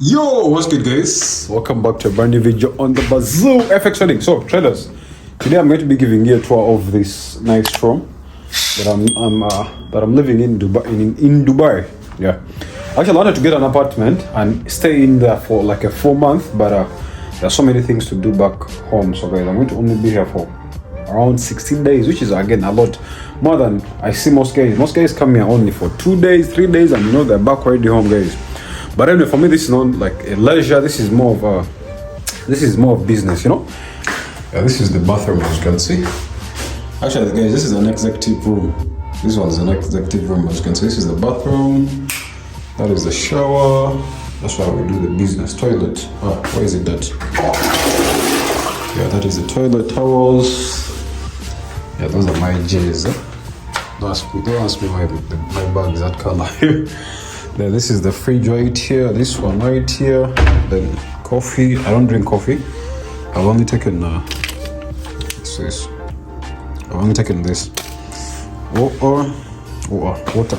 Yo, what's good, guys? Welcome back to a brand new video on the Bazoo FX trading. So, traders, today I'm going to be giving you a tour of this nice room that I'm living in Dubai. Yeah, actually, I wanted to get an apartment and stay in there for like a 4 month, but there are so many things to do back home. So, guys, I'm going to only be here for around 16 days, which is again a lot more than I see most guys. Most guys come here only for 2 days, 3 days, and they're back already home, guys. But anyway, for me, this is not like a leisure. This is more of business, Yeah, this is the bathroom, as you can see. Actually, guys, this is an executive room. This one is an executive room, as you can see. This is the bathroom. That is the shower. That's why we do the business toilet. Where is it? That? Yeah, that is the toilet towels. Yeah, those are my J's. Don't ask me why my bag is that color. Then this is the fridge right here, this one right here. Then coffee. I don't drink coffee. I've only taken what's this? I've only taken this. Water.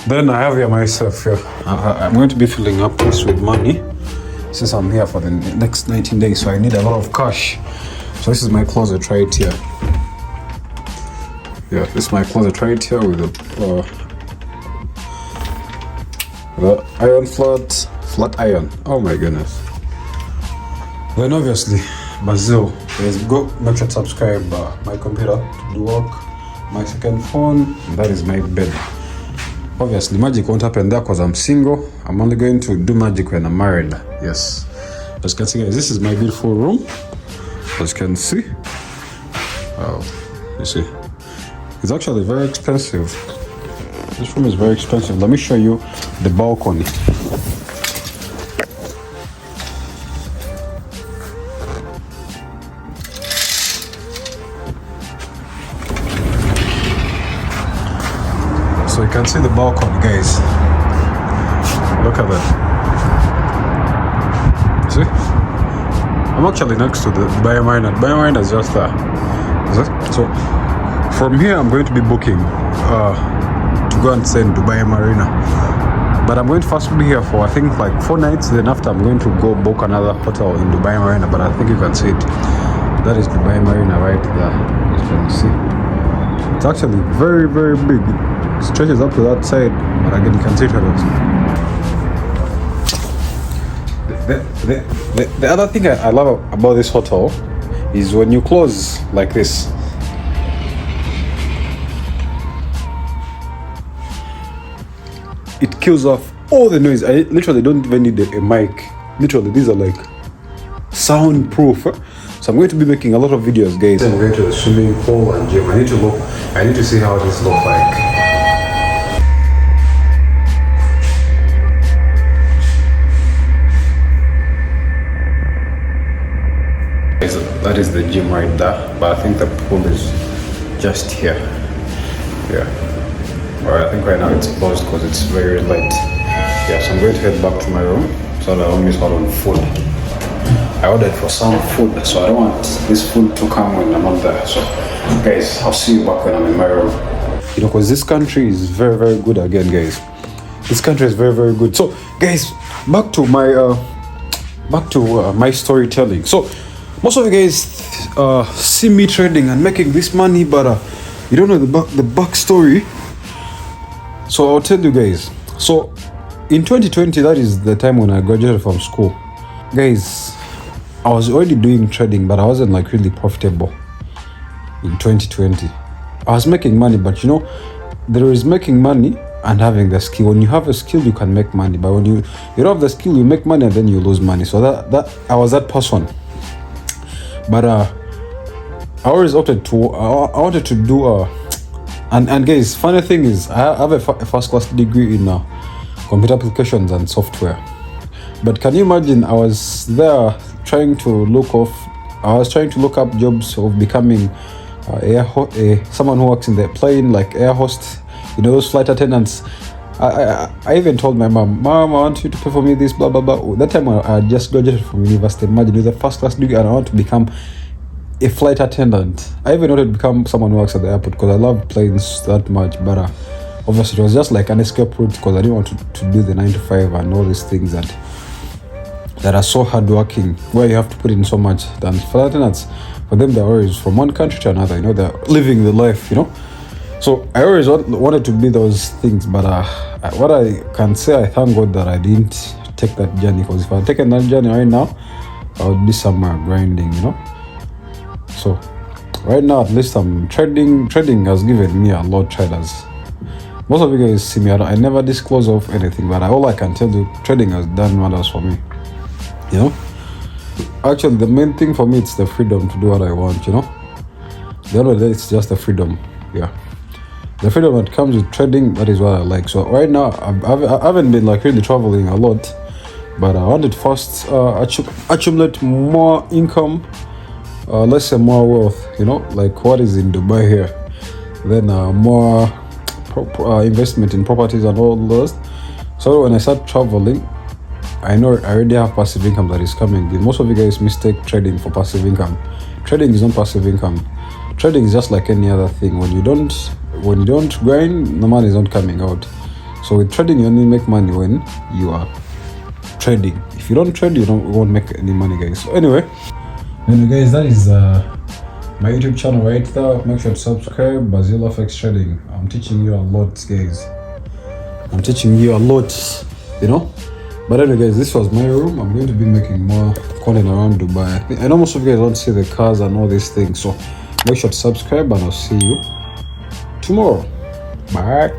Then I have here myself here. I'm going to be filling up this with money since I'm here for the next 19 days, so I need a lot of cash. So this is my closet right here. Yeah, this is my closet right here with the iron flat iron. Oh my goodness. Then obviously Bazoo, go make sure to subscribe my computer to do work, my second phone, and that is my bed. Obviously magic won't happen there because I'm single. I'm only going to do magic when I'm married. Yes, as you can see, guys, this is my beautiful room. As you can see, you see, it's actually very expensive. This room is very expensive. Let me show you the balcony. So you can see the balcony, guys. Look at that. See? I'm actually next to the Dubai Marina. Dubai Marina is just there. So from here, I'm going to be booking to go and stay in Dubai Marina, but I'm going to first be here for I think like 4 nights. Then after I'm going to go book another hotel in Dubai Marina, but I think you can see it. That is Dubai Marina right there, as you can see. It's actually very, very big. It stretches up to that side, but again you can see it. The other thing I love about this hotel is when you close like this, it kills off all the noise. I literally don't even need a mic. Literally, these are like soundproof. So I'm going to be making a lot of videos, guys. I'm going to the swimming pool and gym. I need to see how this looks like. That is the gym right there, but I think the pool is just here. Yeah. Alright, I think right now it's closed because it's very late. Yeah, so I'm going to head back to my room so that I don't miss out on food. I ordered for some food, so I don't want this food to come when I'm not there. So, guys, I'll see you back when I'm in my room. Because this country is very, very good again, guys. This country is very, very good. So, guys, back to my storytelling. So, most of you guys see me trading and making this money, but you don't know the backstory. So I'll tell you guys. So in 2020, that is the time when I graduated from school. Guys, I was already doing trading, but I wasn't like really profitable in 2020. I was making money, but there is making money and having the skill. When you have a skill, you can make money. But when you don't have the skill, you make money and then you lose money. So that I was that person. But I always opted to, I wanted to do and guys, funny thing is, I have a first class degree in computer applications and software. But can you imagine, I was there trying to look up jobs of becoming someone who works in the plane, like air host, those flight attendants. I even told my mom, I want you to pay for me this, blah, blah, blah. That time I just graduated from university, imagine, with a first class degree, and I want to become a flight attendant. I even wanted to become someone who works at the airport because I love planes that much, but obviously it was just like an escape route because I didn't want to do the 9 to 5 and all these things that are so hardworking, where you have to put in so much. And for them, they're always from one country to another, you know, they're living the life, you know. So I always wanted to be those things, but what I can say, I thank God that I didn't take that journey, because if I had taken that journey right now, I would be somewhere grinding, you know. So right now, at least I'm trading. Trading has given me a lot of traders. Most of you guys see me, I never disclose of anything, but all I can tell you, trading has done wonders for me, you know. Actually, the main thing for me, it's the freedom to do what I want, you know. The end of the day, it's just the freedom, yeah. The freedom that comes with trading, that is what I like. So right now, I haven't been like really traveling a lot, but I wanted to first accumulate more income, let's say more wealth, you know, like what is in Dubai here. Then more investment in properties and all those. So when I start traveling, I know I already have passive income that is coming in. Most of you guys mistake trading for passive income. Trading is not passive income. Trading is just like any other thing. When you don't grind, the money is not coming out. So with trading, you only make money when you are trading. If you don't trade, you won't make any money, guys. So anyway, guys, that is my YouTube channel right there. Make sure to subscribe. Basil FX Trading. I'm teaching you a lot, guys. I'm teaching you a lot, you know. But anyway, guys, this was my room. I'm going to be making more content around Dubai. I know most of you guys don't see the cars and all these things, so make sure to subscribe, and I'll see you tomorrow. Bye.